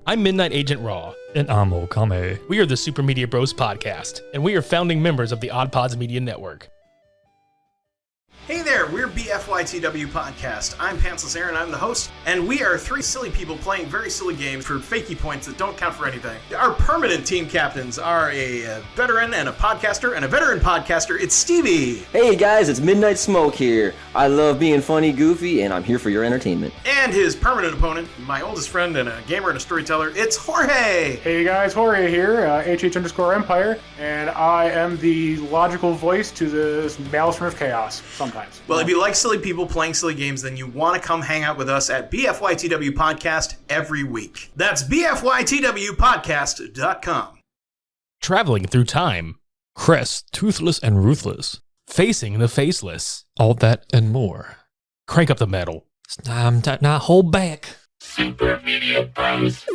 I'm Midnight Agent Raw. And I'm Okame. We are the Super Media Bros podcast, and we are founding members of the OddPods Media Network. Hey there, we're BFYTW Podcast. I'm Pantsless Aaron, I'm the host, and we are three silly people playing very silly games for fakey points that don't count for anything. Our permanent team captains are a veteran and a podcaster, and a veteran podcaster, it's Stevie. Hey guys, it's Midnight Smoke here. I love being funny, goofy, and I'm here for your entertainment. And his permanent opponent, my oldest friend and a gamer and a storyteller, it's Jorge. Hey guys, Jorge here, HH_Empire, and I am the logical voice to this Maelstrom of Chaos, sometimes. Well, if you like silly people playing silly games, then you want to come hang out with us at BFYTW Podcast every week. That's BFYTWpodcast.com. Traveling through time. Crest, toothless and ruthless. Facing the faceless. All that and more. Crank up the metal. It's time to not hold back. Super Media Bros.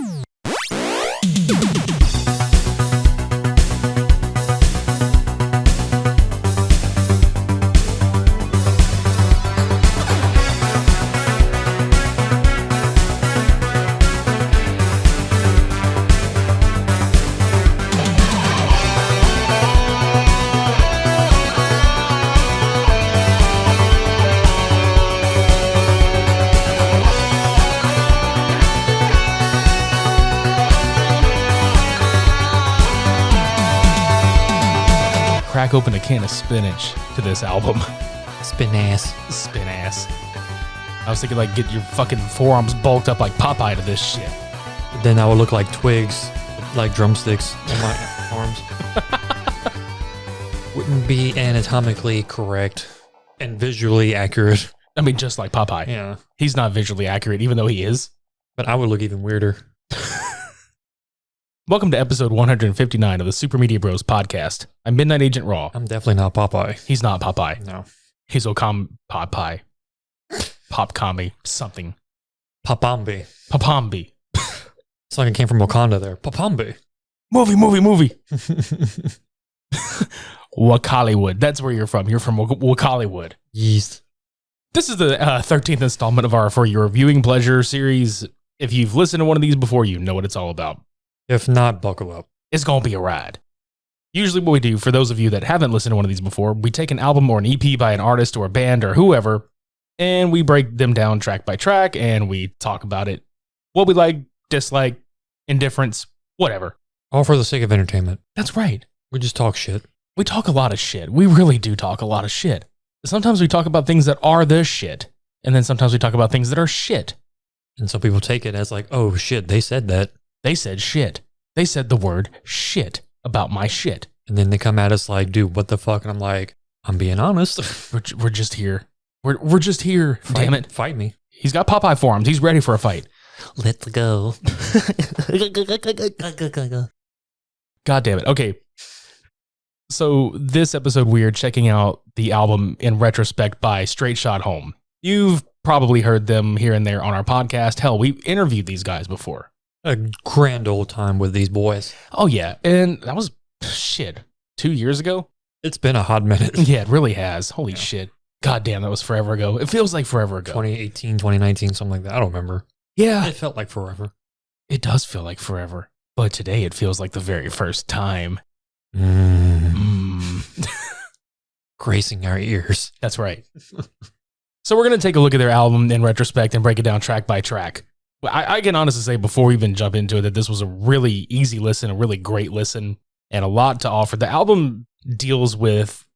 Crack open a can of spinach to this album. Spin ass. Spin ass. I was thinking, like, get your fucking forearms bulked up like Popeye to this shit. Then I would look like twigs, like drumsticks in my arms. Wouldn't be anatomically correct and visually accurate. I mean, just like Popeye. Yeah. He's not visually accurate, even though he is. But I would look even weirder. Welcome to episode 159 of the Super Media Bros podcast. I'm Midnight Agent Raw. I'm definitely not Popeye. He's not Popeye. No. He's Popeye. Popkami. Something. Papambi. Papambi. It's like it came from Wakanda there. Papambi. Movie. Wakaliwood. That's where you're from. You're from Wakaliwood. Yeast. This is the 13th installment of our For Your Viewing Pleasure series. If you've listened to one of these before, you know what it's all about. If not, buckle up. It's going to be a ride. Usually what we do, for those of you that haven't listened to one of these before, we take an album or an EP by an artist or a band or whoever, and we break them down track by track, and we talk about it. What we like, dislike, indifference, whatever. All for the sake of entertainment. That's right. We just talk shit. We talk a lot of shit. We really do talk a lot of shit. Sometimes we talk about things that are the shit, and then sometimes we talk about things that are shit. And some people take it as like, oh shit, they said that. They said shit. They said the word shit about my shit. And then they come at us like, dude, what the fuck? And I'm like, I'm being honest. We're just here. We're just here. Damn it. Fight me. He's got Popeye forearms. He's ready for a fight. Let's go. God damn it. Okay. So this episode, we are checking out the album In Retrospect by Straight Shot Home. You've probably heard them here and there on our podcast. Hell, we interviewed these guys before. A grand old time with these boys. Oh, yeah. And that was, 2 years ago? It's been a hot minute. Yeah, it really has. Holy shit. God damn, that was forever ago. It feels like forever ago. 2018, 2019, something like that. I don't remember. Yeah. It felt like forever. It does feel like forever. But today it feels like the very first time. Gracing our ears. That's right. So we're going to take a look at their album In Retrospect and break it down track by track. I can honestly say before we even jump into it that this was a really easy listen, a really great listen, and a lot to offer. The album deals with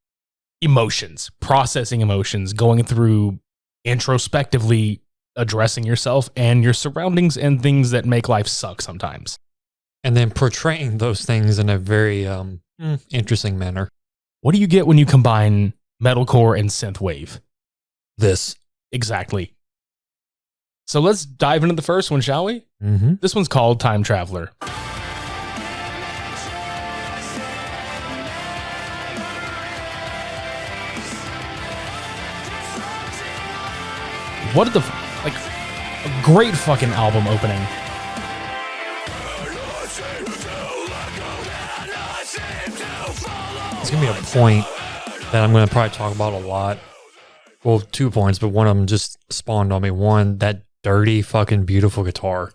emotions, processing emotions, going through introspectively addressing yourself and your surroundings and things that make life suck sometimes. And then portraying those things in a very interesting manner. What do you get when you combine metalcore and synthwave? This. Exactly. So let's dive into the first one, shall we? Mm-hmm. This one's called Time Traveler. What the like a great fucking album opening. It's going to be a point that I'm going to probably talk about a lot. Well, 2 points, but one of them just spawned on me. One, that dirty fucking beautiful guitar.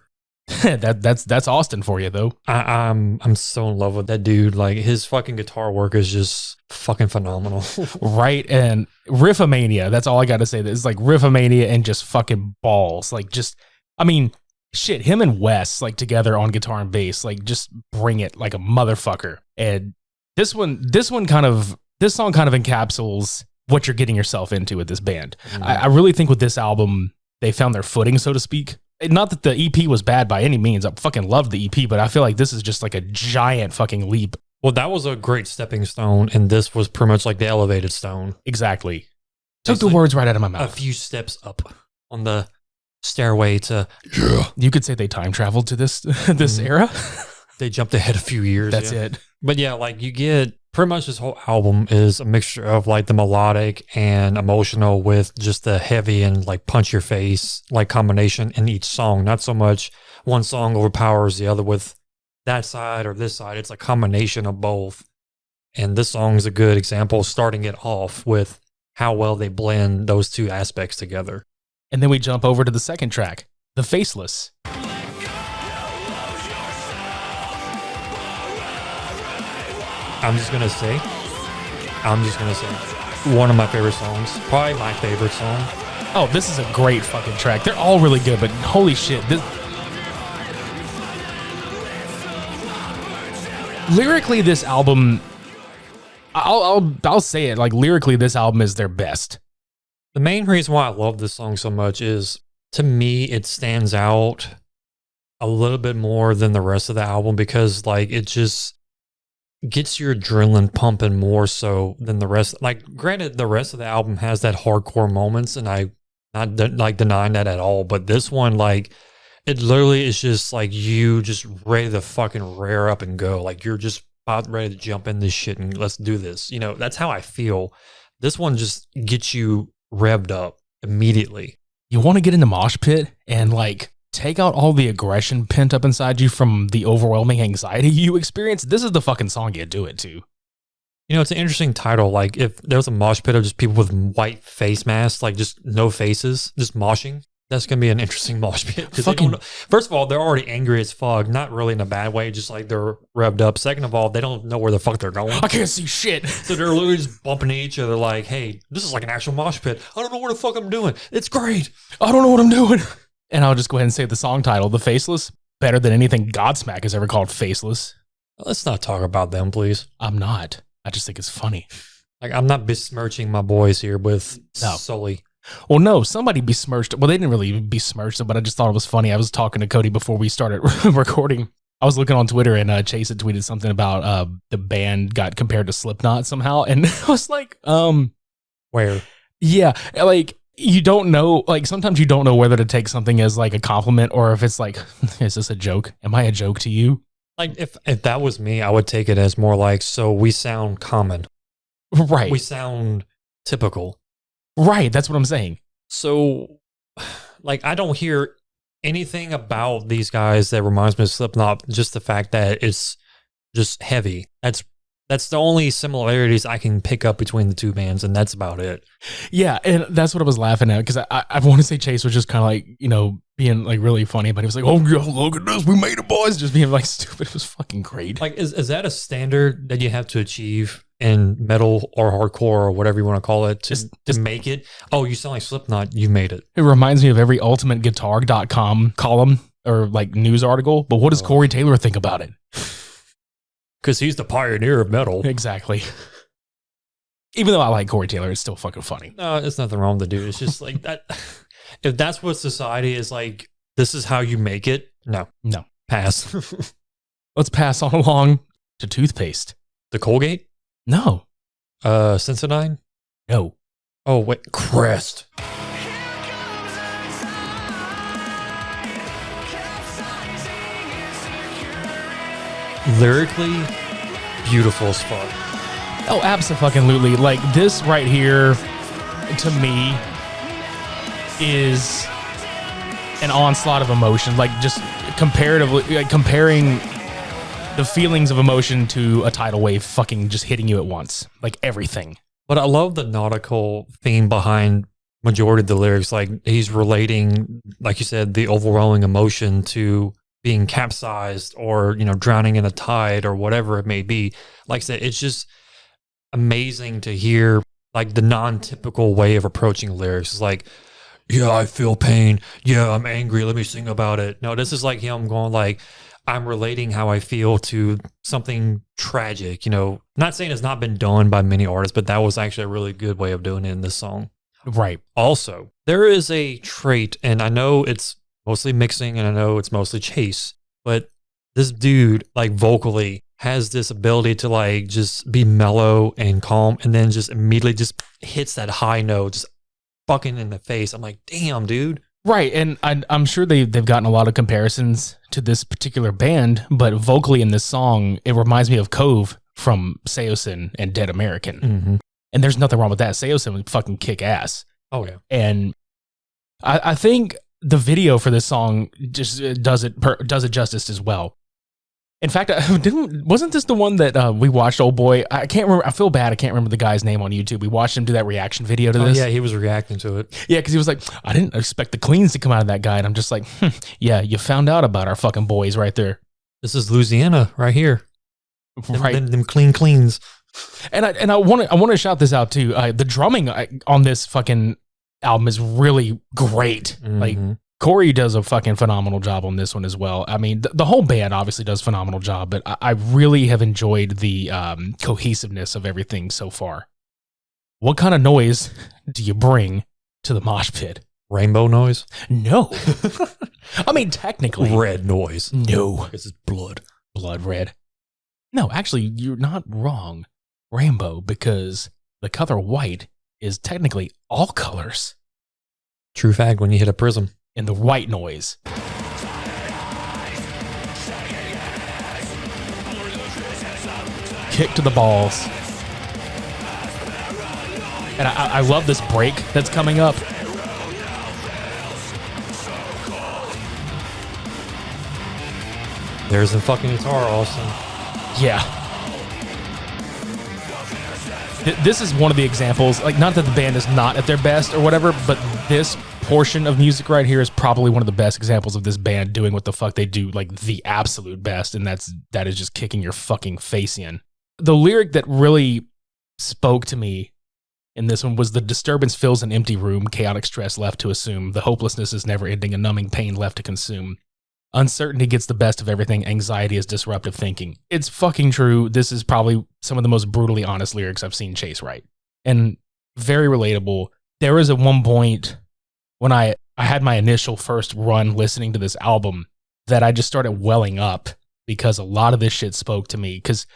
That's Austin for you though. I'm so in love with that dude. Like his fucking guitar work is just fucking phenomenal. Right. And Riffomania. That's all I got to say. It's like Riffomania and just fucking balls. Like just, I mean, shit, him and Wes like together on guitar and bass, like just bring it like a motherfucker. And this song kind of encapsulates what you're getting yourself into with this band. I really think with this album, they found their footing, so to speak. Not that the EP was bad by any means. I fucking loved the EP, but I feel like this is just like a giant fucking leap. Well, that was a great stepping stone, and this was pretty much like the elevated stone. Exactly. Took the words right out of my mouth. A few steps up on the stairway to... You could say they time traveled to this era. They jumped ahead a few years. That's it. But yeah, like you get... Pretty much this whole album is a mixture of like the melodic and emotional with just the heavy and like punch your face like combination in each song. Not so much one song overpowers the other with that side or this side. It's a combination of both. And this song is a good example, starting it off with how well they blend those two aspects together. And then we jump over to the second track, The Faceless. I'm just gonna say, one of my favorite songs, probably my favorite song. Oh, this is a great fucking track. They're all really good, but holy shit. Lyrically, this album, I'll say it, like lyrically, this album is their best. The main reason why I love this song so much is, to me, it stands out a little bit more than the rest of the album because like it just gets your adrenaline pumping more so than the rest. Like, granted, the rest of the album has that hardcore moments, and I not like denying that at all. But this one, like, it literally is just like you just ready to fucking rear up and go. Like you're just about ready to jump in this shit and let's do this. You know, that's how I feel. This one just gets you revved up immediately. You want to get in the mosh pit and like take out all the aggression pent up inside you from the overwhelming anxiety you experience. This is the fucking song you do it to. You know, it's an interesting title. Like, if there was a mosh pit of just people with white face masks, like just no faces, just moshing, that's going to be an interesting mosh pit. First of all, they're already angry as fuck. Not really in a bad way, just like they're revved up. Second of all, they don't know where the fuck they're going. I can't see shit. So they're literally just bumping into each other like, hey, this is like an actual mosh pit. I don't know what the fuck I'm doing. It's great. I don't know what I'm doing. And I'll just go ahead and say the song title, The Faceless, better than anything Godsmack has ever called Faceless. Let's not talk about them, please. I'm not. I just think it's funny. Like, I'm not besmirching my boys here with Sully. Well, no, somebody besmirched. Well, they didn't really besmirch them, but I just thought it was funny. I was talking to Cody before we started recording. I was looking on Twitter and Chase had tweeted something about the band got compared to Slipknot somehow. And I was like, where? Yeah, like, you don't know, like, sometimes you don't know whether to take something as like a compliment or if it's like, is this a joke? Am I a joke to you? Like, if that was me, I would take it as more like, so we sound common. Right. We sound typical. Right. That's what I'm saying. So, like, I don't hear anything about these guys that reminds me of Slipknot. Just the fact that it's just heavy. That's the only similarities I can pick up between the two bands, and that's about it. Yeah, and that's what I was laughing at, because I want to say Chase was just kind of like, you know, being like really funny, but he was like, oh, look at this, we made it, boys, just being like stupid. It was fucking great. Like, is that a standard that you have to achieve in metal or hardcore or whatever you want to call it to make it? Oh, you sound like Slipknot, you made it. It reminds me of every ultimateguitar.com column or like news article, but what does Corey Taylor think about it? Because he's the pioneer of metal. Exactly. Even though I like Corey Taylor, it's still fucking funny. No, there's nothing wrong with the dude. It's just like that. If that's what society is like, this is how you make it. No. Pass. Let's pass on along to toothpaste. The Colgate? No. Sensodyne? No. Oh, wait. Crest. Lyrically, beautiful as fuck. Oh, absolutely. Like, this right here, to me, is an onslaught of emotion. Like, just comparatively, like, comparing the feelings of emotion to a tidal wave fucking just hitting you at once. Like, everything. But I love the nautical theme behind majority of the lyrics. Like, he's relating, like you said, the overwhelming emotion to being capsized or, you know, drowning in a tide or whatever it may be. Like I said, it's just amazing to hear like the non-typical way of approaching lyrics. It's like, yeah, I feel pain. Yeah, I'm angry. Let me sing about it. No, this is like him going like, I'm relating how I feel to something tragic. You know, not saying it's not been done by many artists, but that was actually a really good way of doing it in this song. Right. Also, there is a trait, and I know it's mostly mixing and I know it's mostly Chase, but this dude, like vocally, has this ability to like just be mellow and calm and then just immediately just hits that high note, just fucking in the face. I'm like, damn, dude. Right, and I'm sure they've gotten a lot of comparisons to this particular band, but vocally in this song, it reminds me of Cove from Seosin and Dead American. Mm-hmm. And there's nothing wrong with that. Seosin would fucking kick ass. Oh, yeah. And I think the video for this song just does it justice as well. In fact, wasn't this the one that we watched, old boy? I can't remember. I feel bad. I can't remember the guy's name on YouTube. We watched him do that reaction video to this. Yeah, he was reacting to it. Yeah, because he was like, I didn't expect the cleans to come out of that guy. And I'm just like, yeah, you found out about our fucking boys right there. This is Louisiana right here. Right. Them cleans. And I want to shout this out too. The drumming on this fucking album is really great. Mm-hmm. Like, Corey does a fucking phenomenal job on this one as well. I mean, the whole band obviously does a phenomenal job, but I really have enjoyed the cohesiveness of everything so far. What kind of noise do you bring to the mosh pit? Rainbow noise? No. I mean, technically. Red noise. No. This is blood. Blood red. No, actually, you're not wrong. Rainbow, because the color white is technically all colors. True fact when you hit a prism. In the white noise. Kick to the balls. And I love this break that's coming up. There's the fucking guitar, Austin. Yeah. This is one of the examples, like, not that the band is not at their best or whatever, but this portion of music right here is probably one of the best examples of this band doing what the fuck they do, like, the absolute best, and that is just kicking your fucking face in. The lyric that really spoke to me in this one was, the disturbance fills an empty room, chaotic stress left to assume, the hopelessness is never ending, a numbing pain left to consume. Uncertainty gets the best of everything. Anxiety is disruptive thinking. It's fucking true. This is probably some of the most brutally honest lyrics I've seen Chase write. And very relatable. There was at one point when I had my initial first run listening to this album that I just started welling up because a lot of this shit spoke to me. Because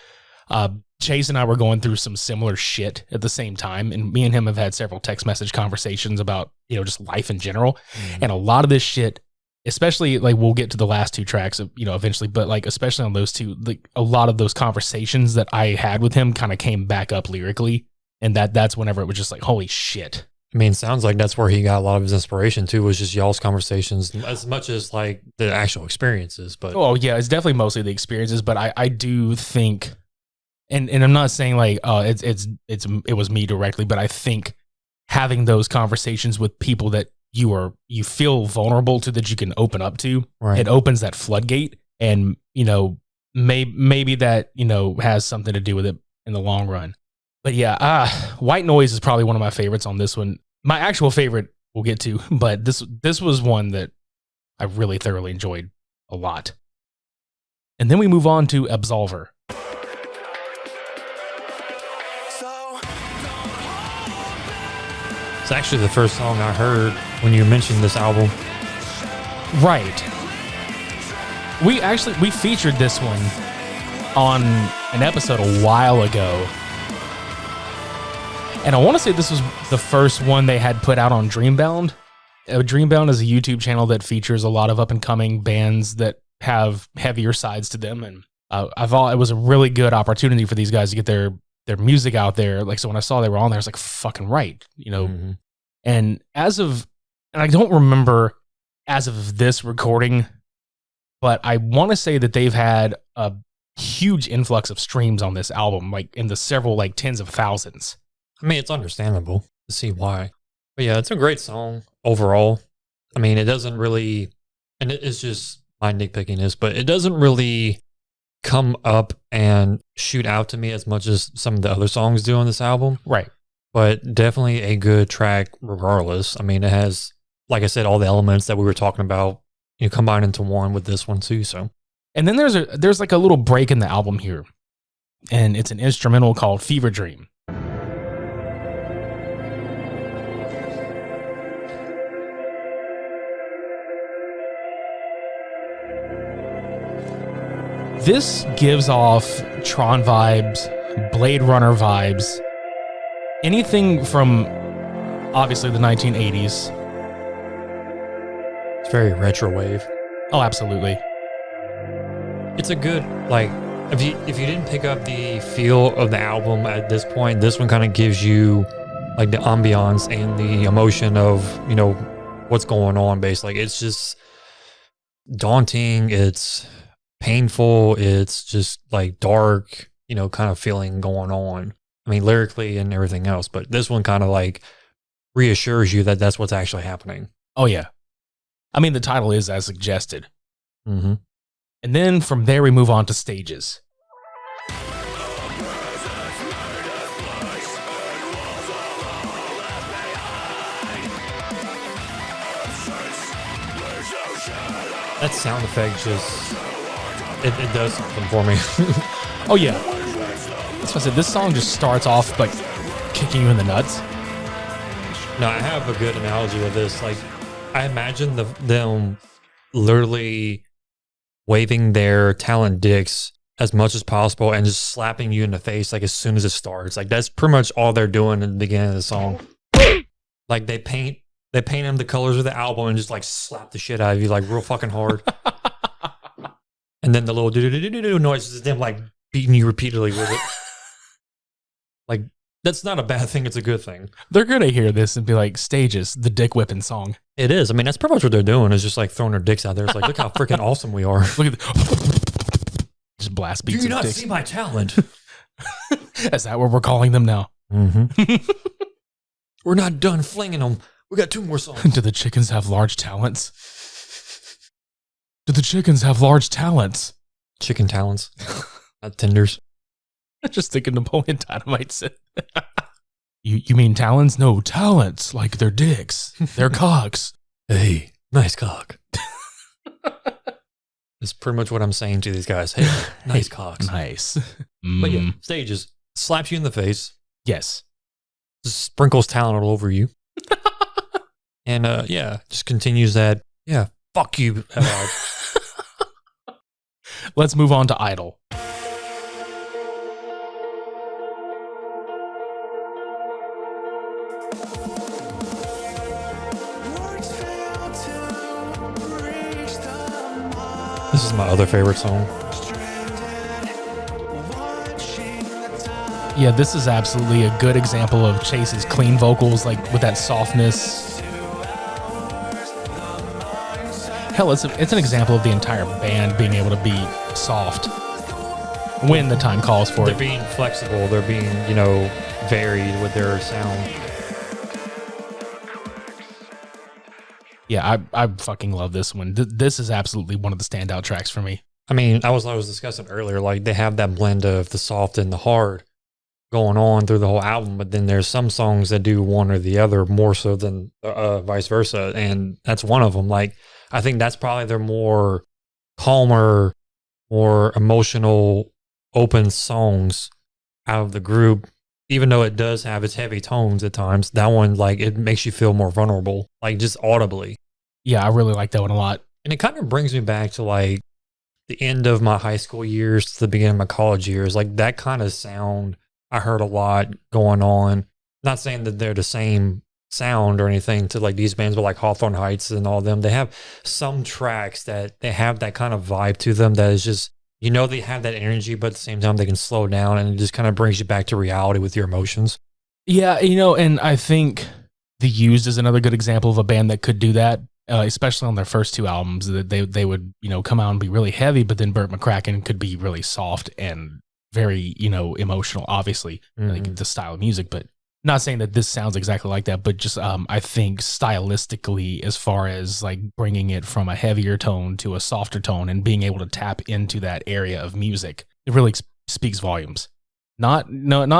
Chase and I were going through some similar shit at the same time. And me and him have had several text message conversations about, just life in general. Mm-hmm. And a lot of this shit, especially, like, we'll get to the last two tracks, eventually, but, like, especially on those two, like, a lot of those conversations that I had with him kind of came back up lyrically, and that's whenever it was just like, holy shit. I mean, sounds like that's where he got a lot of his inspiration too, was just y'all's conversations, as much as like the actual experiences. But oh yeah, it's definitely mostly the experiences, but I do think, and I'm not saying like it was me directly, but I think having those conversations with people that you feel vulnerable to, that you can open up to, right, it opens that floodgate, and maybe that has something to do with it in the long run. But yeah, White Noise is probably one of my favorites on this one. My actual favorite we'll get to, but this was one that I really thoroughly enjoyed a lot. And then we move on to Absolver. It's actually the first song I heard when you mentioned this album. Right. We featured this one on an episode a while ago. And I want to say this was the first one they had put out on Dreambound. Dreambound is a YouTube channel that features a lot of up-and-coming bands that have heavier sides to them. And I thought it was a really good opportunity for these guys to get their music out there. Like, so when I saw they were on there, I was like, fucking right. Mm-hmm. And and I don't remember as of this recording, but I want to say that they've had a huge influx of streams on this album, like in the several, like, tens of thousands. I mean, it's understandable to see why. But yeah, it's a great song overall. I mean, it doesn't really, and it's just my nitpickiness, but it doesn't really come up and shoot out to me as much as some of the other songs do on this album. Right. But definitely a good track regardless. I mean, it has, like I said, all the elements that we were talking about, combined into one with this one too. So, and then there's like a little break in the album here, and it's an instrumental called Fever Dream. This gives off Tron vibes, Blade Runner vibes, anything from obviously the 1980s. It's very retro wave. Oh, absolutely. It's a good, like, if you didn't pick up the feel of the album at this point, this one kind of gives you like the ambiance and the emotion of, what's going on basically. It's just daunting, it's painful, it's just like dark, kind of feeling going on. I mean, lyrically and everything else, but this one kind of like reassures you that that's what's actually happening. Oh, yeah. I mean, the title is as suggested. Mm-hmm. And then from there, we move on to Stages. That sound effect just, it does something for me. Oh, yeah. That's what I said. This song just starts off like kicking you in the nuts. No, I have a good analogy with this. Like, I imagine them literally waving their talent dicks as much as possible and just slapping you in the face like as soon as it starts. Like, that's pretty much all they're doing in the beginning of the song. Like, they paint them the colors of the album and just like slap the shit out of you like real fucking hard. And then the little do-do-do-do-do noise is them like beating you repeatedly with it. Like, that's not a bad thing. It's a good thing. They're going to hear this and be like, Stages, the dick whipping song. It is. I mean, that's pretty much what they're doing is just like throwing their dicks out there. It's like, look how freaking awesome we are. Look at the just blast beats. Do you of not dicks. see my talent? Is that what we're calling them now? Mm-hmm. We're not done flinging them. We got 2 more songs. Do the chickens have large talents? Do the chickens have large talents? Chicken talents, not tenders. I'm just thinking Napoleon Dynamite said. You mean talons? No, talents. Like they're dicks. They're cocks. Hey, nice cock. That's pretty much what I'm saying to these guys. Hey, nice cocks. Nice. But yeah, Stages slaps you in the face. Yes. Just sprinkles talent all over you. And just continues that. Yeah, fuck you. Let's move on to Idol. This is my other favorite song. Yeah, this is absolutely a good example of Chase's clean vocals, like with that softness. Hell, it's an example of the entire band being able to be soft when the time calls for They're it. being flexible. They're being, varied with their sound. Yeah, I fucking love this one. This is absolutely one of the standout tracks for me. I mean, I was discussing earlier, like they have that blend of the soft and the hard going on through the whole album, but then there's some songs that do one or the other more so than vice versa, and that's one of them. Like, I think that's probably their more calmer, more emotional, open songs out of the group. Even though it does have its heavy tones at times, that one, like, it makes you feel more vulnerable, like just audibly. Yeah, I really like that one a lot. And it kind of brings me back to like the end of my high school years to the beginning of my college years. Like that kind of sound I heard a lot going on. Not saying that they're the same sound or anything to like these bands, but like Hawthorne Heights and all them. They have some tracks that they have that kind of vibe to them that is just, they have that energy, but at the same time they can slow down and it just kind of brings you back to reality with your emotions. Yeah, and I think The Used is another good example of a band that could do that, especially on their first 2 albums. That they would, come out and be really heavy, but then Burt McCracken could be really soft and very, emotional, obviously, like the style of music. But Not saying that this sounds exactly like that, but just I think stylistically, as far as like bringing it from a heavier tone to a softer tone and being able to tap into that area of music, it really speaks volumes. Not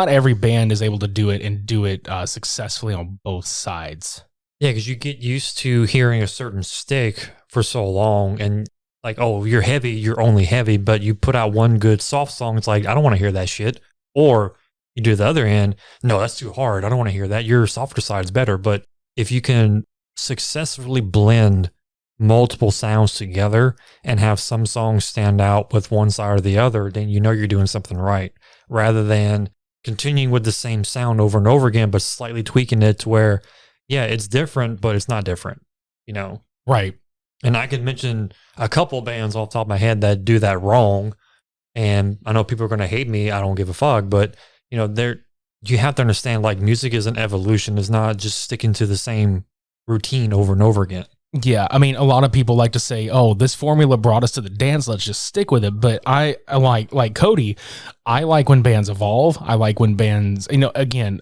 every band is able to do it and do it successfully on both sides. Yeah, because you get used to hearing a certain stick for so long, and like, oh, you're heavy, you're only heavy, but you put out one good soft song, it's like, I don't want to hear that shit. Or you do the other end, no, that's too hard, I don't want to hear that. Your softer side's better. But if you can successfully blend multiple sounds together and have some songs stand out with one side or the other, then you know you're doing something right, rather than continuing with the same sound over and over again, but slightly tweaking it to where, yeah, it's different, but it's not different, you know? Right. And I could mention a couple bands off the top of my head that do that wrong. And I know people are going to hate me. I don't give a fuck. But, you know, you have to understand, like, music is an evolution. It's not just sticking to the same routine over and over again. Yeah, I mean, a lot of people like to say, "Oh, this formula brought us to the dance. Let's just stick with it." But I like Cody. I like when bands evolve. I like when bands, you know, again,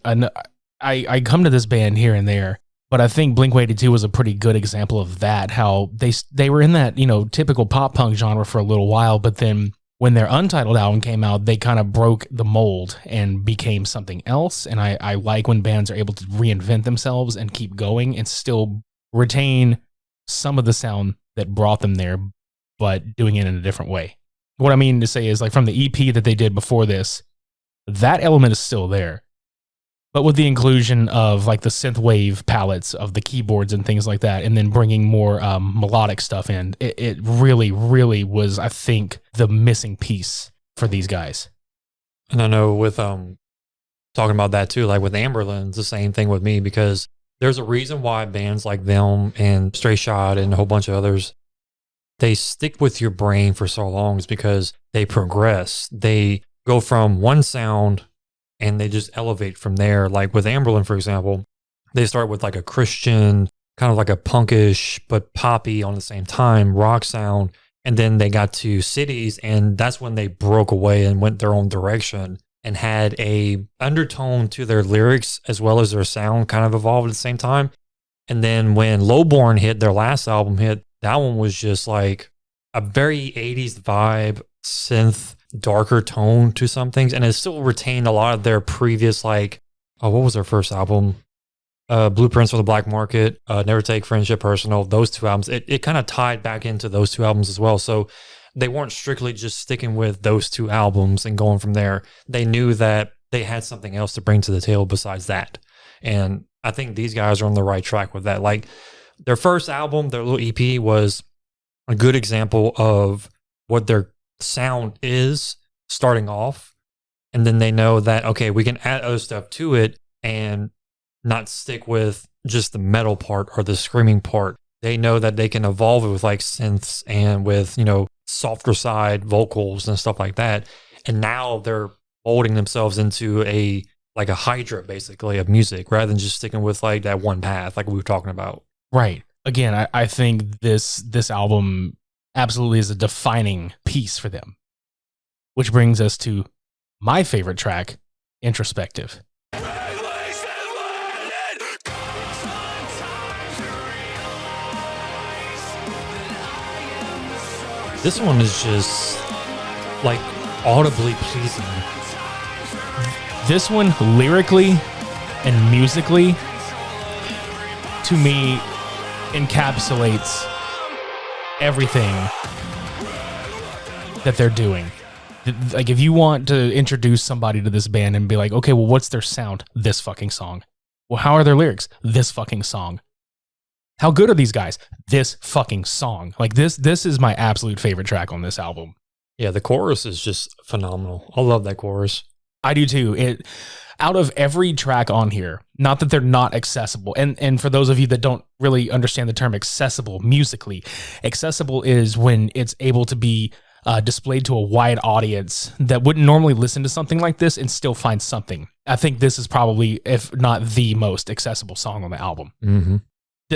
I come to this band here and there, but I think Blink-182 was a pretty good example of that. How they were in that, you know, typical pop punk genre for a little while, but then when their Untitled album came out, they kind of broke the mold and became something else. And I like when bands are able to reinvent themselves and keep going and still retain some of the sound that brought them there, but doing it in a different way. What I mean to say is, like, from the EP that they did before this, that element is still there, but with the inclusion of like the synthwave palettes of the keyboards and things like that, and then bringing more melodic stuff in, it really, really was, I think, the missing piece for these guys. And I know with talking about that too, like with Amberlin, it's the same thing with me, because there's a reason why bands like them and Straight Shot and a whole bunch of others, they stick with your brain for so long, is because they progress. They go from one sound and they just elevate from there. Like with Amberlin, for example, they start with like a Christian, kind of like a punkish, but poppy on the same time, rock sound. And then they got to Cities, and that's when they broke away and went their own direction and had a undertone to their lyrics as well as their sound kind of evolved at the same time. And then when Lowborn hit, their last album hit, that one was just like a very 80s vibe, synth, darker tone to some things. And it still retained a lot of their previous, like, what was their first album? Blueprints for the Black Market, Never Take Friendship Personal, those two albums. It kind of tied back into those two albums as well. So they weren't strictly just sticking with those two albums and going from there. They knew that they had something else to bring to the table besides that. And I think these guys are on the right track with that. Like, their first album, their little EP, was a good example of what their sound is starting off. And then they know that, okay, we can add other stuff to it and not stick with just the metal part or the screaming part. They know that they can evolve it with like synths and with, you know, softer side vocals and stuff like that. And now they're molding themselves into a hydra, basically, of music, rather than just sticking with like that one path like we were talking about. Right. Again, I think this album absolutely is a defining piece for them, which brings us to my favorite track, Introspective. This one is just like audibly pleasing. This one, lyrically and musically, to me, encapsulates everything that they're doing. Like, if you want to introduce somebody to this band and be like, okay, well, what's their sound? This fucking song. Well, how are their lyrics? This fucking song. How good are these guys? This fucking song. Like, this is my absolute favorite track on this album. Yeah, the chorus is just phenomenal. I love that chorus. I do too. Out of every track on here, not that they're not accessible, and for those of you that don't really understand the term accessible musically, accessible is when it's able to be displayed to a wide audience that wouldn't normally listen to something like this and still find something. I think this is probably, if not the most accessible song on the album. Mm-hmm.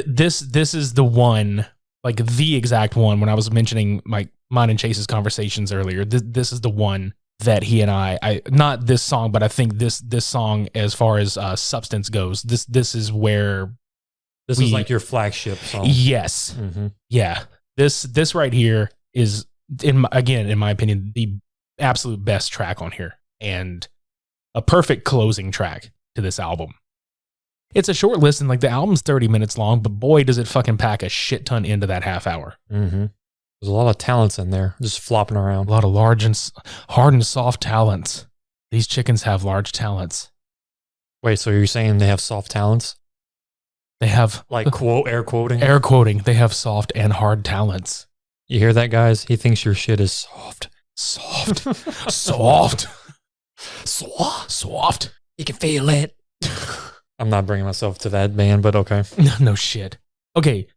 This is the one, like the exact one. When I was mentioning mine and Chase's conversations earlier, this is the one that he and I not this song, but I think this song, as far as substance goes, this is where This is like your flagship song. Yes. Mm-hmm. Yeah. This right here is, in my opinion, the absolute best track on here, and a perfect closing track to this album. It's a short listen, like the album's 30 minutes long, but boy, does it fucking pack a shit ton into that half hour. Mm-hmm. There's a lot of talents in there, just flopping around. A lot of large and hard and soft talents. These chickens have large talents. Wait, so you're saying they have soft talents? They have Like air quoting? air quoting. They have soft and hard talents. You hear that, guys? He thinks your shit is soft. Soft. Soft. Soft. You can feel it. I'm not bringing myself to that band, but okay. No shit. Okay,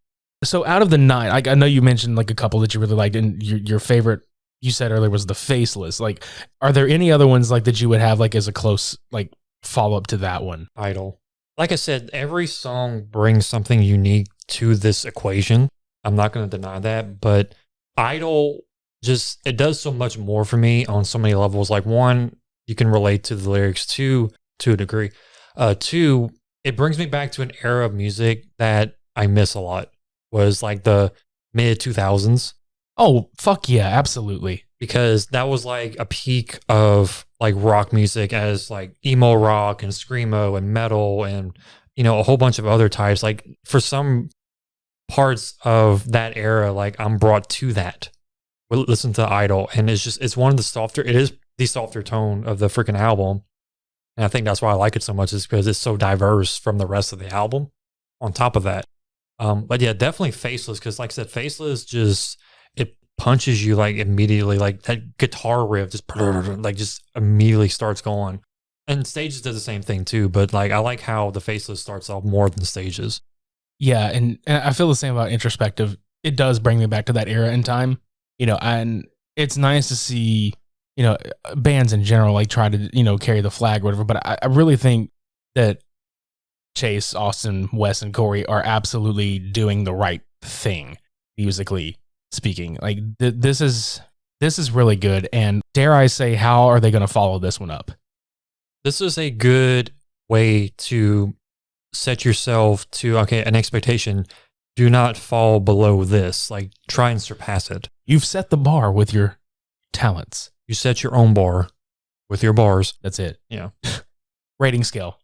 so out of the 9, like I know you mentioned like a couple that you really liked, and your favorite you said earlier was the Faceless. Like, are there any other ones like that you would have like as a close like follow up to that one? Idol. Like I said, every song brings something unique to this equation. I'm not going to deny that, but Idol just, it does so much more for me on so many levels. Like, one, you can relate to the lyrics. Two, to a degree. Two, it brings me back to an era of music that I miss a lot. Was like the mid 2000s. Oh, fuck yeah, absolutely. Because that was like a peak of like rock music, as like emo rock and screamo and metal and, you know, a whole bunch of other types. Like, for some parts of that era, like, I'm brought to that. We'll listen to Idol, and it's one of the softer, it is the softer tone of the freaking album. And I think that's why I like it so much, is because it's so diverse from the rest of the album on top of that. But yeah, definitely Faceless, because like I said, Faceless just, it punches you like immediately, like that guitar riff just immediately starts going. And Stages does the same thing too, but like I like how the Faceless starts off more than Stages. Yeah, and I feel the same about Introspective. It does bring me back to that era in time, you know, and it's nice to see, you know, bands in general like try to, you know, carry the flag or whatever. But I really think that Chase, Austin, Wes, and Corey are absolutely doing the right thing, musically speaking. Like this is really good. And dare I say, how are they going to follow this one up? This is a good way to set yourself to, okay, an expectation. Do not fall below this. Like, try and surpass it. You've set the bar with your talents. You set your own bar with your bars. That's it. Yeah. Rating scale.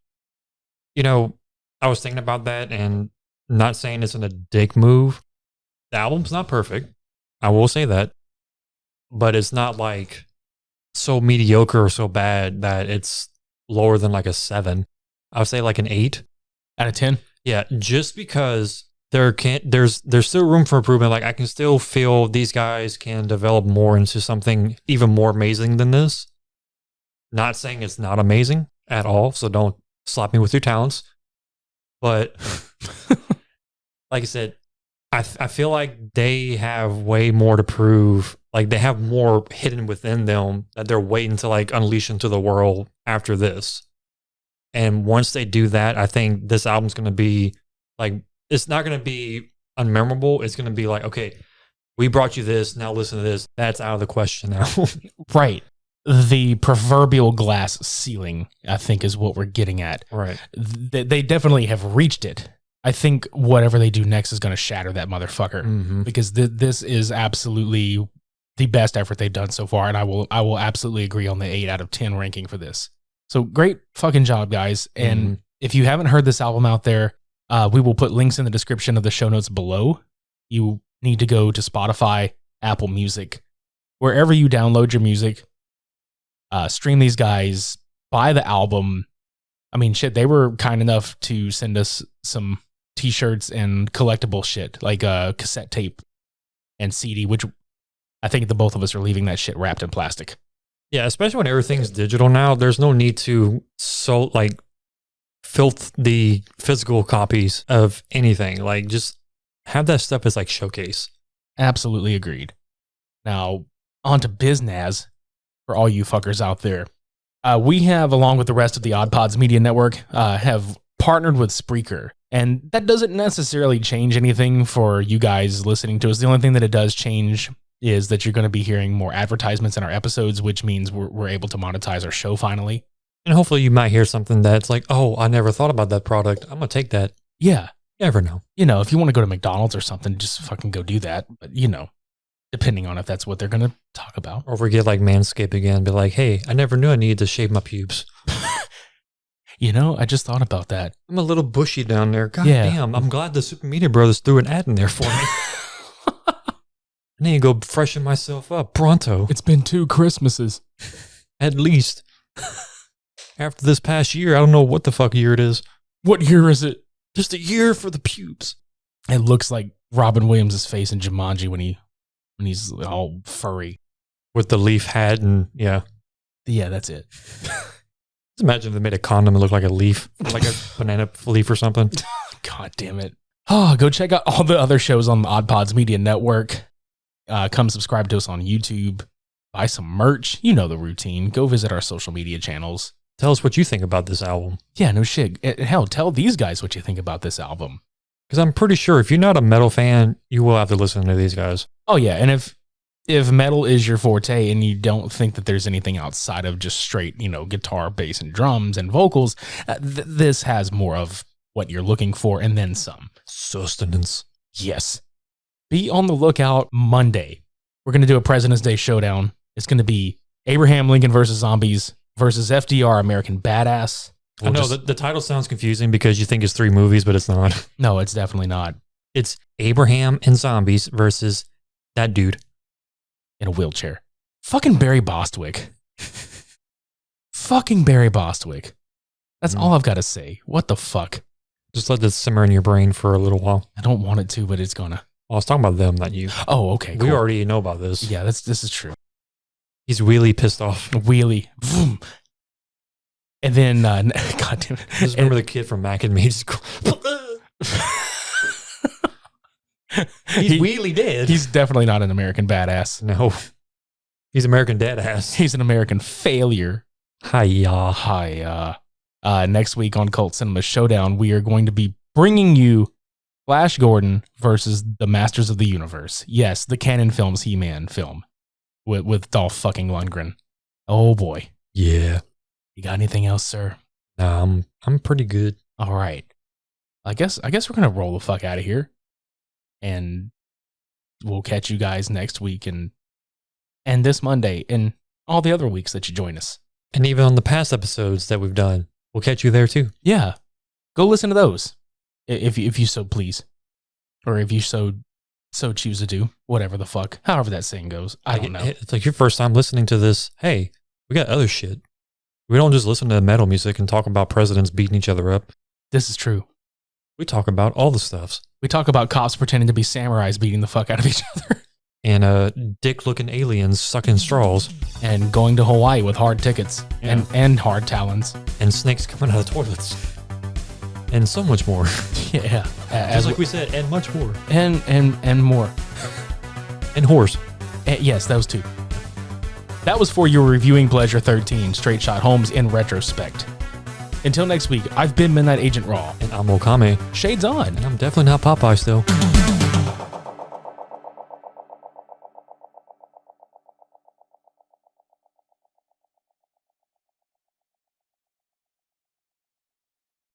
You know, I was thinking about that, and not saying it's a dick move. The album's not perfect. I will say that. But it's not like so mediocre or so bad that it's lower than like a 7. I would say like an 8 out of 10. Yeah, just because there's still room for improvement. Like, I can still feel these guys can develop more into something even more amazing than this. Not saying it's not amazing at all, so don't slap me with your talents. But like I said, I feel like they have way more to prove. Like, they have more hidden within them that they're waiting to like unleash into the world after this. And once they do that, I think this album's going to be like, it's not going to be unmemorable. It's going to be like, okay, we brought you this. Now listen to this. That's out of the question now. Right. The proverbial glass ceiling, I think, is what we're getting at. Right. They definitely have reached it. I think whatever they do next is going to shatter that motherfucker, because this is absolutely the best effort they've done so far. And I will absolutely agree on the 8 out of 10 ranking for this. So great fucking job, guys. And if you haven't heard this album out there, we will put links in the description of the show notes below. You need to go to Spotify, Apple Music, wherever you download your music. Stream these guys, buy the album. I mean, shit, they were kind enough to send us some t-shirts and collectible shit, like a cassette tape and CD, which I think the both of us are leaving that shit wrapped in plastic. Yeah, especially when everything's digital now, there's no need to filth the physical copies of anything. Like, just have that stuff as like showcase. Absolutely agreed. Now, on to Biznaz. For all you fuckers out there, we have, along with the rest of the OddPods Media Network, have partnered with Spreaker. And that doesn't necessarily change anything for you guys listening to us. The only thing that it does change is that you're going to be hearing more advertisements in our episodes, which means we're able to monetize our show finally. And hopefully you might hear something that's like, oh, I never thought about that product. I'm going to take that. Yeah. You never know. You know, if you want to go to McDonald's or something, just fucking go do that. But, you know, depending on if that's what they're going to talk about. Or if we get like Manscaped again, be like, hey, I never knew I needed to shave my pubes. You know, I just thought about that. I'm a little bushy down there. God Yeah. damn. I'm glad the Super Media Brothers threw an ad in there for me. I need to go freshen myself up pronto. It's been 2 Christmases. At least. After this past year, I don't know what the fuck year it is. What year is it? Just a year for the pubes. It looks like Robin Williams' face in Jumanji when he's all furry. With the leaf hat and yeah. Yeah, that's it. Just imagine if they made a condom that looked like a leaf, like a banana leaf or something. God damn it. Oh, go check out all the other shows on the OddPods Media Network. Come subscribe to us on YouTube. Buy some merch. You know the routine. Go visit our social media channels. Tell us what you think about this album. Yeah, no shit. Hell, tell these guys what you think about this album. Because I'm pretty sure if you're not a metal fan, you will have to listen to these guys. Oh, yeah. And if metal is your forte and you don't think that there's anything outside of just straight, you know, guitar, bass, and drums and vocals, this has more of what you're looking for and then some. Sustenance. Yes. Be on the lookout Monday. We're going to do a President's Day showdown. It's going to be Abraham Lincoln versus Zombies versus FDR, American Badass. I know the title sounds confusing because you think it's 3 movies, but it's not. No, it's definitely not. It's Abraham and Zombies versus that dude. In a wheelchair. Fucking Barry Bostwick. Fucking Barry Bostwick. That's all I've got to say. What the fuck? Just let this simmer in your brain for a little while. I don't want it to, but it's gonna. I was talking about them, not you. Oh, okay. Cool. We already know about this. Yeah, this is true. He's really pissed off. Wheelie. Vroom. And then, God damn it. I just remember the kid from Mac and Me. He's wheelie dead. He's definitely not an American badass. No. He's American dead ass. He's an American failure. Hi-ya. Hi. Next week on Cult Cinema Showdown, we are going to be bringing you Flash Gordon versus the Masters of the Universe. Yes, the Canon Films He-Man film with Dolph fucking Lundgren. Oh boy. Yeah. You got anything else, sir? I'm pretty good. All right. I guess we're gonna roll the fuck out of here, and we'll catch you guys next week and this Monday and all the other weeks that you join us. And even on the past episodes that we've done, we'll catch you there too. Yeah, go listen to those if you so please, or if you so choose to do, whatever the fuck, however that saying goes. I don't know. It's like your first time listening to this. Hey, we got other shit. We don't just listen to metal music and talk about presidents beating each other up. This is true. We talk about all the stuffs. We talk about cops pretending to be samurais beating the fuck out of each other. And dick-looking aliens sucking straws. And going to Hawaii with hard tickets. Yeah. And hard talons. And snakes coming out of toilets. And so much more. Yeah. Just like we said, and much more. And more. And horse. Yes, those two. That was for your reviewing pleasure 13, Straight Shot Homes in Retrospect. Until next week, I've been Midnight Agent Raw. And I'm Okame. Shades on. And I'm definitely not Popeye still.